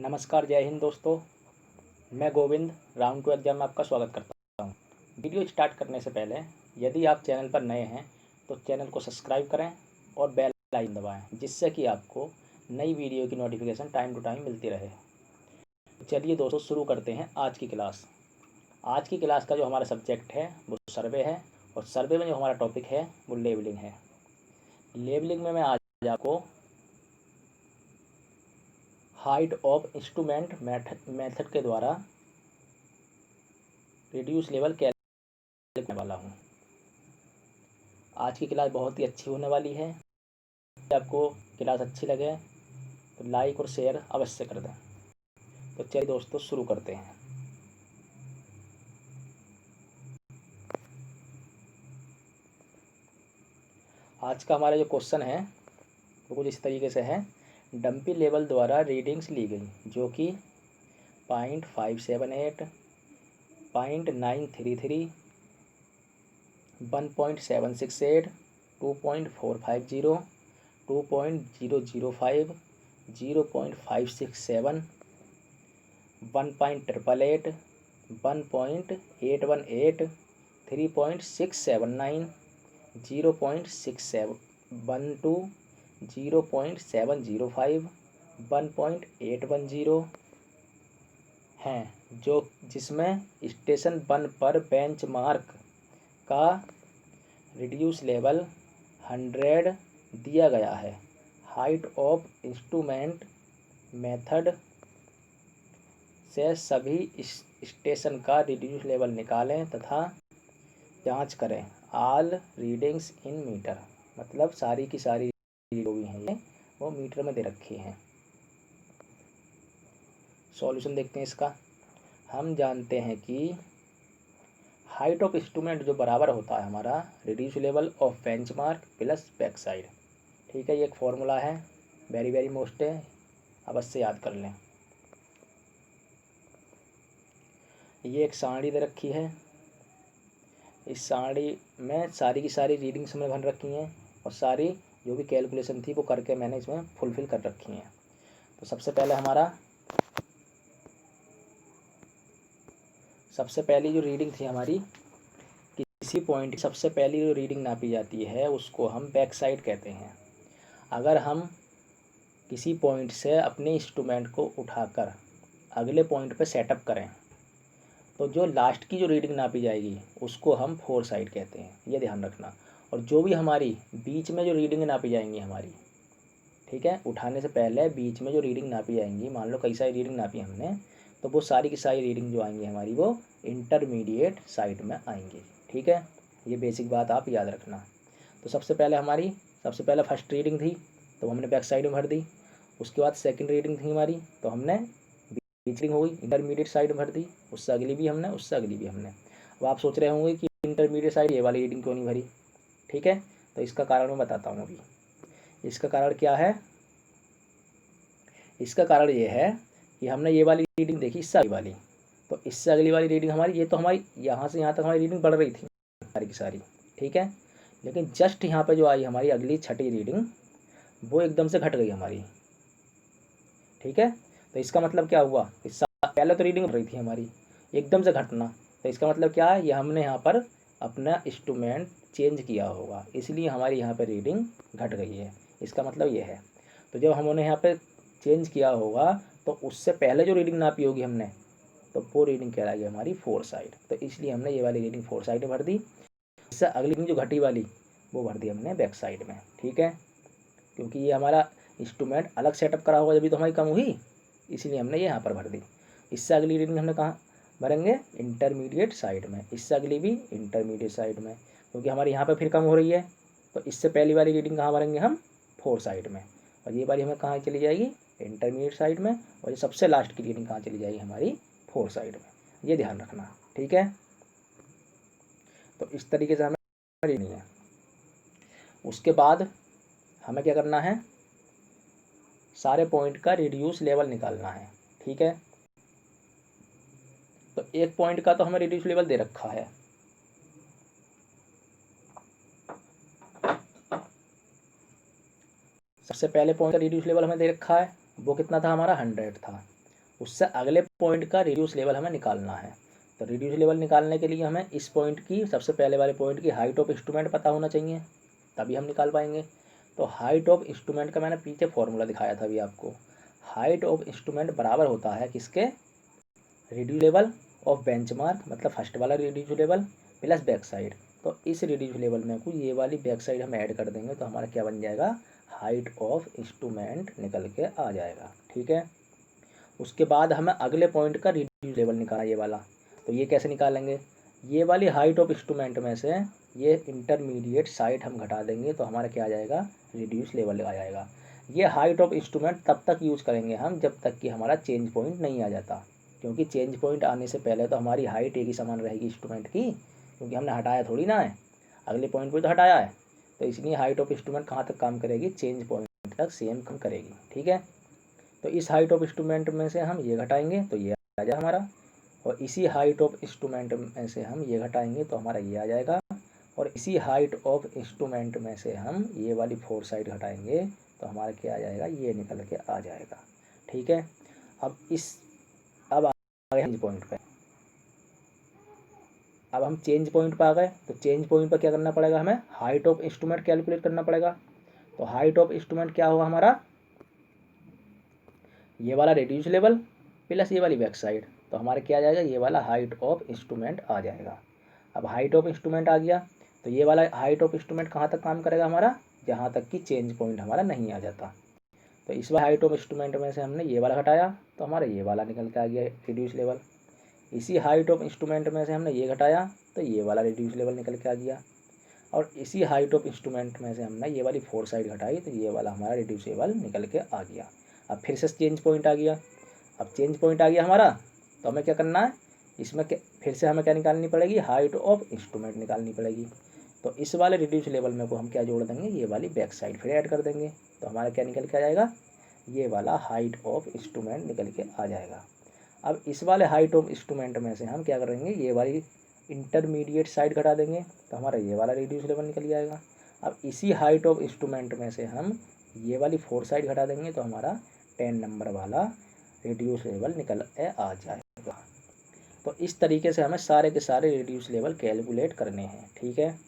नमस्कार, जय हिंद दोस्तों। मैं गोविंद राउंड 2 एग्ज़ाम में आपका स्वागत करता हूं। वीडियो स्टार्ट करने से पहले यदि आप चैनल पर नए हैं तो चैनल को सब्सक्राइब करें और बेल आइकन दबाएं, जिससे कि आपको नई वीडियो की नोटिफिकेशन टाइम टू टाइम मिलती रहे। चलिए दोस्तों, शुरू करते हैं आज की क्लास। आज की क्लास का जो हमारा सब्जेक्ट है वो सर्वे है, और सर्वे में जो हमारा टॉपिक है वो लेबलिंग है। लेबलिंग में मैं आज आपको हाइट ऑफ इंस्ट्रूमेंट मेथड के द्वारा रिड्यूस लेवल कैलकुलेट करने वाला हूँ। आज की क्लास बहुत ही अच्छी होने वाली है। आपको क्लास अच्छी लगे तो लाइक और शेयर अवश्य कर दें। तो चलिए दोस्तों, शुरू करते हैं। आज का हमारा जो क्वेश्चन है वो कुछ इस तरीके से है। डंपी लेवल द्वारा रीडिंग्स ली गई जो कि 0.578, 0.933, 1.768, 2.450, 2.005, 0.567, 1.888, 1.818, 3.679, 0.6712, 0.705, 1.810 हैं, जो जिसमें स्टेशन 1 पर बेंचमार्क का रिड्यूस लेवल 100 दिया गया है। हाइट ऑफ इंस्ट्रूमेंट मेथड से सभी स्टेशन का रिड्यूस लेवल निकालें तथा जांच करें। ऑल रीडिंग्स इन मीटर, मतलब सारी की सारी जो भी हैं ये वो मीटर में दे रखी हैं। सॉल्यूशन देखते हैं इसका। हम जानते हैं कि हाइट ऑफ इंस्ट्रूमेंट जो बराबर होता है हमारा reduce level of benchmark plus back side. ठीक है, ये एक फॉर्मूला है, वेरी वेरी मोस्ट है, अवश्य याद कर लें। ये एक सारणी दे रखी है। इस सारणी में सारी की सारी रीडिंग्स में भर रखी हैं और सारी जो भी कैलकुलेशन थी वो करके मैंने इसमें फुलफिल कर रखी हैं। तो सबसे पहली जो रीडिंग थी हमारी, किसी पॉइंट की सबसे पहली जो रीडिंग नापी जाती है उसको हम बैक साइड कहते हैं। अगर हम किसी पॉइंट से अपने इंस्ट्रूमेंट को उठाकर अगले पॉइंट पे सेटअप करें तो जो लास्ट की जो रीडिंग नापी जाएगी उसको हम फोर साइड कहते हैं, ये ध्यान रखना। और जो भी हमारी बीच में जो रीडिंग नापी जाएंगी हमारी, ठीक है, उठाने से पहले बीच में जो रीडिंग नापी जाएंगी, मान लो कई सारी रीडिंग नापी हमने, तो वो सारी की सारी रीडिंग जो आएंगी हमारी वो इंटरमीडिएट साइड में आएंगी। ठीक है, ये बेसिक बात आप याद रखना। तो सबसे पहले फर्स्ट रीडिंग थी तो हमने बैक साइड में भर दी। उसके बाद सेकंड रीडिंग थी हमारी तो हमने बीच रीडिंग हो गई, इंटरमीडिएट साइड में भर दी। उससे अगली भी हमने, उससे अगली भी हमने। अब आप सोच रहे होंगे कि इंटरमीडिएट साइड ये वाली रीडिंग क्यों नहीं भरी। ठीक है, तो इसका कारण मैं बताता हूँ अभी। इसका कारण क्या है? इसका कारण ये है कि हमने ये वाली रीडिंग देखी, इससे अगली वाली, तो इससे अगली वाली रीडिंग हमारी, ये तो हमारी यहाँ से यहाँ तक हमारी रीडिंग बढ़ रही थी सारी की सारी। ठीक है, लेकिन जस्ट यहाँ पे जो आई हमारी अगली छठी रीडिंग वो एकदम से घट गई हमारी। ठीक है, तो इसका मतलब क्या हुआ, इससे पहले तो रीडिंग बढ़ रही थी हमारी, एकदम से घटना, तो इसका मतलब क्या है, ये हमने यहाँ पर अपना इंस्ट्रूमेंट चेंज किया होगा, इसलिए हमारी यहाँ पर रीडिंग घट गई है। इसका मतलब ये है। तो जब हमने यहाँ पे चेंज किया होगा तो उससे पहले जो रीडिंग नापी होगी हमने, तो वो रीडिंग कहलाएगी हमारी फोर साइड। तो इसलिए हमने ये वाली रीडिंग फोर साइड में भर दी। इससे अगली रीडिंग जो घटी वाली वो भर दी हमने बैक साइड में। ठीक है, क्योंकि ये हमारा इंस्ट्रूमेंट अलग सेटअप करा होगा जब भी तो हमारी कम हुई, इसलिए हमने ये यहाँ पर भर दी। इससे अगली रीडिंग हमने कहाँ भरेंगे? इंटरमीडिएट साइड में। इससे अगली भी इंटरमीडिएट साइड में, क्योंकि हमारी यहाँ पर फिर कम हो रही है। तो इससे पहली वाली रीडिंग कहाँ भरेंगे हम? फोर साइड में। और ये वाली हमें कहाँ चली जाएगी? इंटरमीडिएट साइड में। और ये सबसे लास्ट की रीडिंग कहाँ चली जाएगी? हमारी फोर साइड में। ये ध्यान रखना। ठीक है, तो इस तरीके से हमें रीडिंग है। उसके बाद हमें क्या करना है? सारे पॉइंट का रिड्यूस लेवल निकालना है। ठीक है, तो एक पॉइंट का तो हमें रिड्यूस लेवल दे रखा है। सबसे पहले पॉइंट का रिड्यूस लेवल हमें दे रखा है, वो कितना था हमारा? 100 था। उससे अगले पॉइंट का रिड्यूस लेवल हमें निकालना है। तो रिड्यूस लेवल निकालने के लिए हमें इस पॉइंट की, सबसे पहले वाले पॉइंट की हाइट ऑफ इंस्ट्रूमेंट पता होना चाहिए, तभी हम निकाल पाएंगे। तो हाइट ऑफ इंस्ट्रूमेंट का मैंने पीछे फॉर्मूला दिखाया था अभी आपको। हाइट ऑफ इंस्ट्रूमेंट बराबर होता है किसके, रिड्यूस लेवल ऑफ बेंचमार्क, मतलब फर्स्ट वाला reduce level plus back side. तो इस रिड्यूस लेवल में को ये वाली बैक साइड हम ऐड कर देंगे तो हमारा क्या बन जाएगा, हाइट ऑफ इंस्ट्रूमेंट निकल के आ जाएगा। ठीक है, उसके बाद हमें अगले पॉइंट का रिड्यूस लेवल निकालना ये वाला। तो ये कैसे निकालेंगे, ये वाली हाइट ऑफ इंस्ट्रूमेंट में से ये इंटरमीडिएट साइड हम घटा देंगे तो हमारा क्या आ जाएगा, रिड्यूस लेवल आ जाएगा। ये हाइट ऑफ इंस्ट्रूमेंट तब तक यूज़ करेंगे हम जब तक कि हमारा चेंज पॉइंट नहीं आ जाता, क्योंकि चेंज पॉइंट आने से पहले तो हमारी हाइट एक ही समान रहेगी इंस्ट्रूमेंट की, क्योंकि हमने हटाया थोड़ी ना है, अगले पॉइंट पर तो हटाया है। तो इसलिए हाइट ऑफ इंस्ट्रूमेंट कहाँ तक काम करेगी, चेंज पॉइंट तक सेम काम करेगी। ठीक है, तो इस हाइट ऑफ इंस्ट्रूमेंट में से हम ये घटाएंगे तो ये आ जाएगा हमारा, और इसी हाइट ऑफ इंस्ट्रूमेंट में से हम ये घटाएंगे तो हमारा ये आ जाएगा, और इसी हाइट ऑफ इंस्ट्रूमेंट में से हम ये वाली 4 साइड घटाएंगे तो हमारा क्या आ जाएगा, ये निकल के आ जाएगा। ठीक है, अब आ गए चेंज पॉइंट पे। अब हम चेंज पॉइंट पे आ गए, तो चेंज पॉइंट पर क्या करना पड़ेगा, हमें हाइट ऑफ इंस्ट्रूमेंट कैलकुलेट करना पड़ेगा। तो हाइट ऑफ इंस्ट्रूमेंट क्या होगा हमारा, ये वाला रिड्यूस लेवल प्लस ये वाली बैक साइड, तो हमारा क्या आ जाएगा, ये वाला हाइट ऑफ इंस्ट्रूमेंट आ जाएगा। अब हाइट ऑफ इंस्ट्रूमेंट आ गया तो ये वाला हाइट ऑफ इंस्ट्रूमेंट कहाँ तक काम करेगा हमारा, जहाँ तक कि चेंज पॉइंट हमारा नहीं आ जाता। तो इस बार हाइट ऑफ इंस्ट्रूमेंट में से हमने ये वाला घटाया तो हमारा ये वाला निकल के आ गया रिड्यूस लेवल। इसी हाइट ऑफ इंस्ट्रूमेंट में से हमने ये घटाया तो ये वाला रिड्यूस लेवल निकल के आ गया, और इसी हाइट ऑफ इंस्ट्रूमेंट में से हमने ये वाली 4 साइड घटाई तो ये वाला हमारा रिड्यूस लेवल निकल के आ गया। अब फिर से चेंज पॉइंट आ गया। अब चेंज पॉइंट आ गया हमारा, तो हमें क्या करना है, इसमें फिर से हमें क्या निकालनी पड़ेगी, हाइट ऑफ इंस्ट्रूमेंट निकालनी पड़ेगी। तो इस वाले रिड्यूस लेवल में को हम क्या जोड़ देंगे, ये वाली बैक साइड फिर ऐड कर देंगे तो हमारा क्या निकल के आ जाएगा, ये वाला हाइट ऑफ इंस्ट्रूमेंट निकल के आ जाएगा। अब इस वाले हाइट ऑफ इंस्ट्रूमेंट में से हम क्या करेंगे, ये वाली इंटरमीडिएट साइड घटा देंगे तो हमारा ये वाला रिड्यूस लेवल निकल जाएगा। अब इसी हाइट ऑफ इंस्ट्रूमेंट में से हम ये वाली 4 साइड घटा देंगे तो हमारा 10 नंबर वाला रिड्यूस लेवल निकल आ जाएगा। तो इस तरीके से हमें सारे के सारे रिड्यूस लेवल कैलकुलेट करने हैं। ठीक है,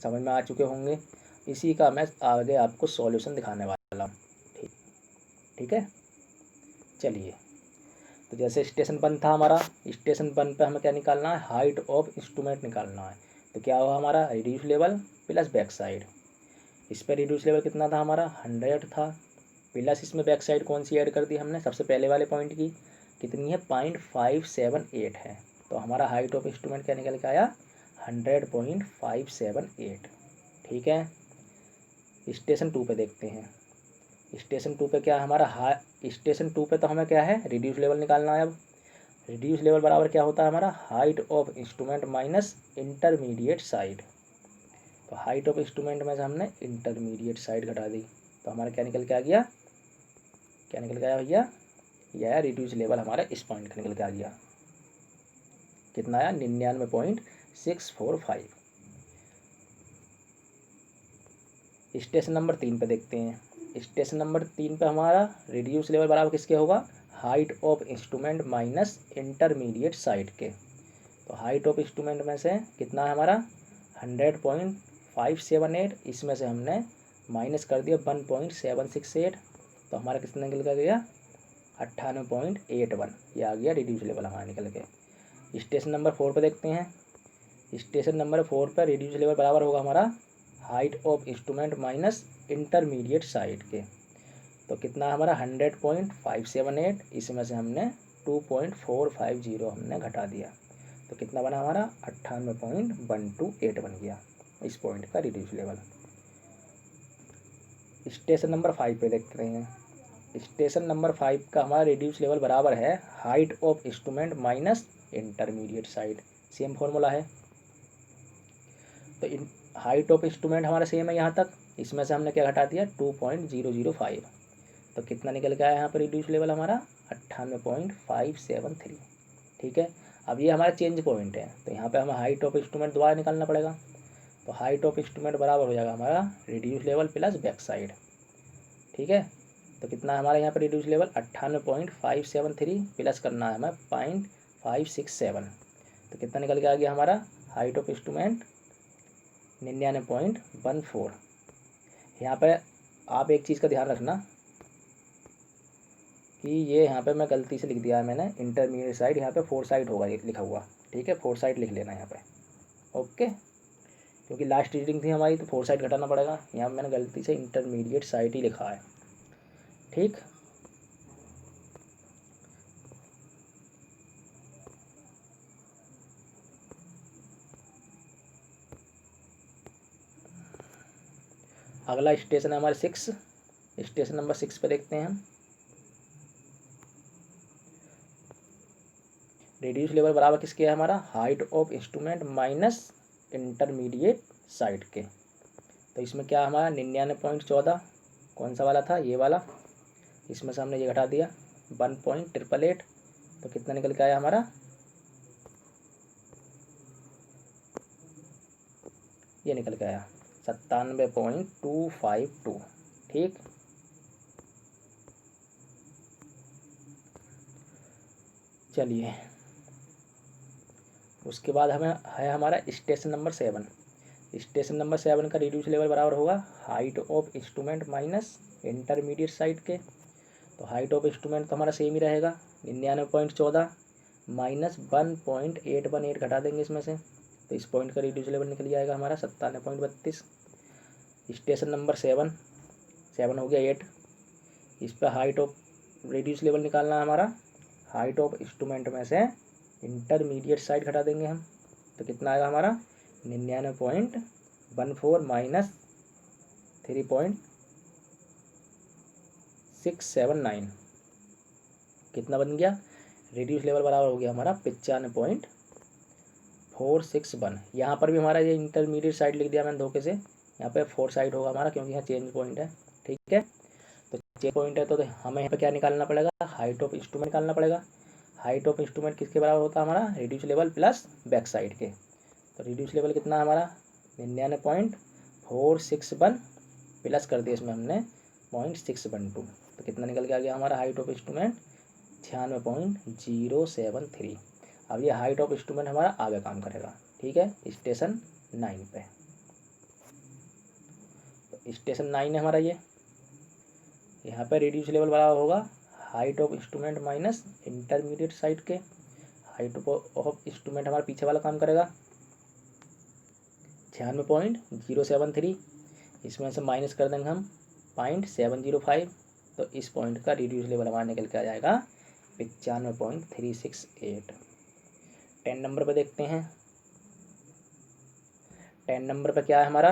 समझ में आ चुके होंगे। इसी का मैं आगे आपको सॉल्यूशन दिखाने वाला हूँ। ठीक है, चलिए। तो जैसे स्टेशन 1 था हमारा, स्टेशन 1 पे हमें क्या निकालना है, हाइट ऑफ इंस्ट्रूमेंट निकालना है। तो क्या हुआ हमारा, reduce level plus back side. इस पर रिड्यूस लेवल कितना था हमारा, 100 था, प्लस इसमें बैक साइड कौन सी ऐड कर दी हमने, सबसे पहले वाले पॉइंट की, कितनी है, 0.578 है। तो हमारा हाइट ऑफ इंस्ट्रूमेंट क्या निकल के आया, 100.578। ठीक है, स्टेशन 2 पे देखते हैं। स्टेशन 2 पे क्या है हमारा, स्टेशन 2 पे तो हमें क्या है, रिड्यूस लेवल निकालना है। अब रिड्यूस लेवल बराबर क्या होता है हमारा, height of instrument minus intermediate side. तो हाइट ऑफ इंस्ट्रूमेंट में से हमने इंटरमीडिएट साइड घटा दी तो हमारा क्या निकल के आ गया, क्या निकल के आया भैया, यह आया रिड्यूस लेवल हमारा इस पॉइंट का निकल के आ गया। कितना आया, 99.645। स्टेशन नंबर 3 पे देखते हैं। स्टेशन नंबर 3 पे हमारा रिड्यूस लेवल बराबर किसके होगा, height of instrument minus intermediate side के। तो हाइट ऑफ इंस्ट्रूमेंट में से कितना है हमारा, 100.578, इसमें से हमने माइनस कर दिया 1.768 तो हमारा कितना निकल कर गया, 98.81। ये आ गया रिड्यूस लेवल हमारा निकल के। स्टेशन नंबर 4 पे देखते हैं। स्टेशन नंबर 4 पर रिड्यूस लेवल बराबर होगा हमारा height of instrument minus intermediate side के। तो कितना हमारा 100.578, इसमें से हमने 2.450 हमने घटा दिया तो कितना बना हमारा, 98.128 बन गया इस पॉइंट का रिड्यूस लेवल। स्टेशन नंबर 5 पे देखते हैं। स्टेशन नंबर 5 का हमारा रिड्यूस लेवल बराबर है height of instrument minus intermediate side, same formula है। तो हाइट ऑफ इंस्ट्रूमेंट हमारा सेम है यहाँ तक, इसमें से हमने क्या घटा दिया, 2.005। तो कितना निकल के आया यहाँ पर रिड्यूस लेवल हमारा, 98.573। ठीक है, अब ये हमारा चेंज पॉइंट है तो यहाँ पे हमें हाइट ऑफ इंस्ट्रूमेंट दोबारा निकालना पड़ेगा। तो हाइट ऑफ इंस्ट्रूमेंट बराबर हो जाएगा हमारा reduce level plus back side. ठीक है, तो कितना है हमारा यहाँ पर रिड्यूस लेवल 98.573 प्लस करना है हमें 0.567, तो कितना निकल के आ गया हमारा हाइट ऑफ इंस्ट्रूमेंट 99.14। यहाँ पे आप एक चीज़ का ध्यान रखना कि ये यहाँ पे मैं गलती से लिख दिया है मैंने इंटरमीडिएट साइड, यहाँ पे 4 साइड होगा ये लिखा हुआ, ठीक है 4 साइड लिख लेना यहाँ पे, ओके, क्योंकि लास्ट रीडिंग थी हमारी तो 4 साइड घटाना पड़ेगा, यहाँ मैंने गलती से इंटरमीडिएट साइड ही लिखा है, ठीक। अगला स्टेशन है हमारे 6, स्टेशन नंबर 6 पे देखते हैं हम। रिड्यूस लेवल बराबर किसके है हमारा height of instrument minus intermediate side के, तो इसमें क्या हमारा 99.14 कौन सा वाला था ये वाला, इसमें से हमने ये घटा दिया 1.888, तो कितना निकल के आया हमारा ये निकल के आया 97.252, ठीक। चलिए उसके बाद हमें है हमारा स्टेशन नंबर 7। स्टेशन नंबर 7 का रिड्यूस लेवल बराबर होगा height of instrument minus intermediate side के, तो हाइट ऑफ इंस्ट्रूमेंट तो हमारा सेम ही रहेगा 99.14 माइनस 1.818 घटा देंगे इसमें से, तो इस पॉइंट का रिड्यूस लेवल निकल जाएगा हमारा 97.32। स्टेशन नंबर 7 हो गया 8, इस पर हाइट ऑफ रिड्यूस लेवल निकालना है हमारा, हाइट ऑफ इंस्ट्रूमेंट में से इंटरमीडिएट साइड घटा देंगे हम, तो कितना आएगा हमारा 99.14 माइनस 3.679, कितना बन गया रिड्यूस लेवल बराबर हो गया हमारा 95.461। यहाँ पर भी हमारा ये इंटरमीडिएट साइड लिख दिया मैंने धोखे से, यहाँ पे 4 साइड होगा हमारा क्योंकि यहाँ चेंज पॉइंट है, ठीक है। तो चेंज पॉइंट है तो हमें यहाँ पे क्या निकालना पड़ेगा हाइट ऑफ इंस्ट्रूमेंट निकालना पड़ेगा। हाइट ऑफ इंस्ट्रूमेंट किसके बराबर होता है हमारा reduce level plus back side के, तो रिड्यूस लेवल कितना है हमारा 99.461 प्लस कर दिया इसमें हमने 0.612, तो कितना निकल के आ गया हमारा हाइट ऑफ इंस्ट्रूमेंट 96.073। अब ये हाइट ऑफ इंस्ट्रूमेंट हमारा आगे काम करेगा, ठीक है। स्टेशन 9 पे, तो स्टेशन 9 है हमारा ये, यहाँ पे रिड्यूस लेवल बराबर होगा height of instrument minus intermediate side के, हाइट ऑफ इंस्ट्रूमेंट हमारा पीछे वाला काम करेगा 96.073, इसमें से माइनस कर देंगे हम 0.705, तो इस पॉइंट का रिड्यूस लेवल हमारा निकल के आ जाएगा 95.368। 10 नंबर पे देखते हैं। 10 नंबर पे क्या है हमारा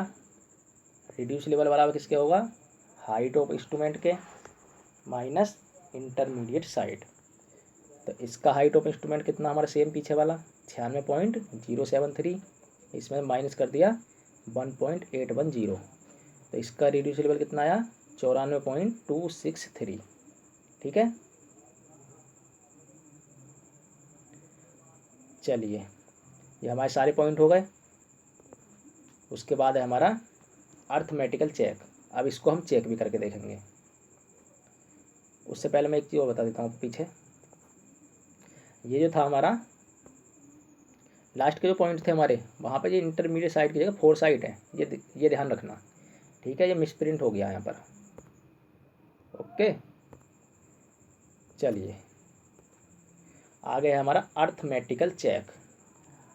रिड्यूस लेवल बराबर किसके होगा हाइट ऑफ इंस्ट्रूमेंट के माइनस इंटरमीडिएट साइड, तो इसका हाइट ऑफ इंस्ट्रूमेंट कितना हमारा सेम पीछे वाला 96.073, इसमें माइनस कर दिया 1.810, तो इसका रिड्यूस लेवल कितना आया 94.263, ठीक है। चलिए ये हमारे सारे पॉइंट हो गए। उसके बाद है हमारा अर्थमेटिकल चेक, अब इसको हम चेक भी करके देखेंगे। उससे पहले मैं एक चीज़ और बता देता हूँ पीछे, ये जो था हमारा लास्ट के जो पॉइंट थे हमारे वहाँ पे ये इंटरमीडिएट साइड की जगह 4 साइड है, ये ध्यान रखना, ठीक है। ये मिसप्रिंट हो गया यहाँ पर, ओके। चलिए आगे है हमारा अर्थमेटिकल चेक।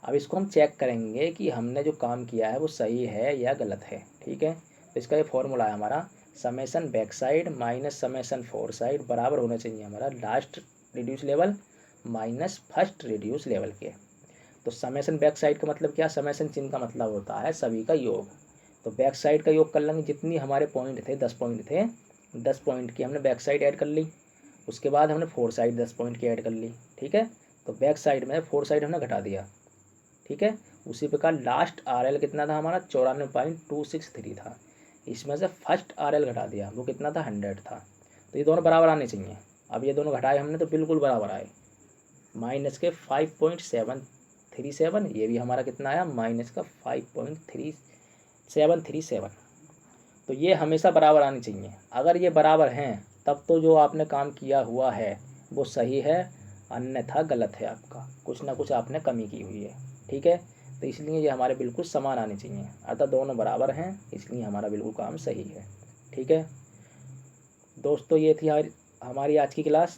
अब इसको हम चेक करेंगे कि हमने जो काम किया है वो सही है या गलत है, ठीक है। तो इसका ये फॉर्मूला है हमारा summation back side minus summation 4 side बराबर होना चाहिए हमारा last reduce level minus first reduce level के। तो समेसन बैक साइड का मतलब क्या, समेसन चिन्ह का मतलब होता है सभी का योग, तो बैक साइड का योग कर लेंगे, जितनी हमारे पॉइंट थे 10 पॉइंट थे, 10 पॉइंट की हमने बैक साइड ऐड कर ली, उसके बाद हमने 4 साइड 10 पॉइंट की ऐड कर ली, ठीक है। तो बैक साइड में 4 साइड हमने घटा दिया, ठीक है। उसी प्रकार लास्ट RL कितना था हमारा 94.263 था, इसमें से फर्स्ट RL घटा दिया, वो कितना था 100 था, तो ये दोनों बराबर आने चाहिए। अब ये दोनों घटाए हमने तो बिल्कुल बराबर आए, माइनस के 5.737, ये भी हमारा कितना आया माइनस का 5.3737, तो ये हमेशा बराबर आनी चाहिए। अगर ये बराबर हैं तब तो जो आपने काम किया हुआ है वो सही है, अन्यथा गलत है, आपका कुछ ना कुछ आपने कमी की हुई है। ठीक है, तो इसलिए ये हमारे बिल्कुल समान आने चाहिए, अतः दोनों बराबर हैं, इसलिए हमारा बिल्कुल काम सही है। ठीक है दोस्तों, ये थी हमारी आज की क्लास।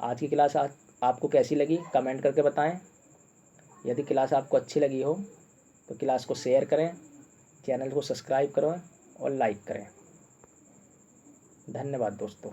आज की क्लास आपको कैसी लगी कमेंट करके बताएं। यदि क्लास आपको अच्छी लगी हो तो क्लास को शेयर करें, चैनल को सब्सक्राइब करें और लाइक करें। धन्यवाद दोस्तों।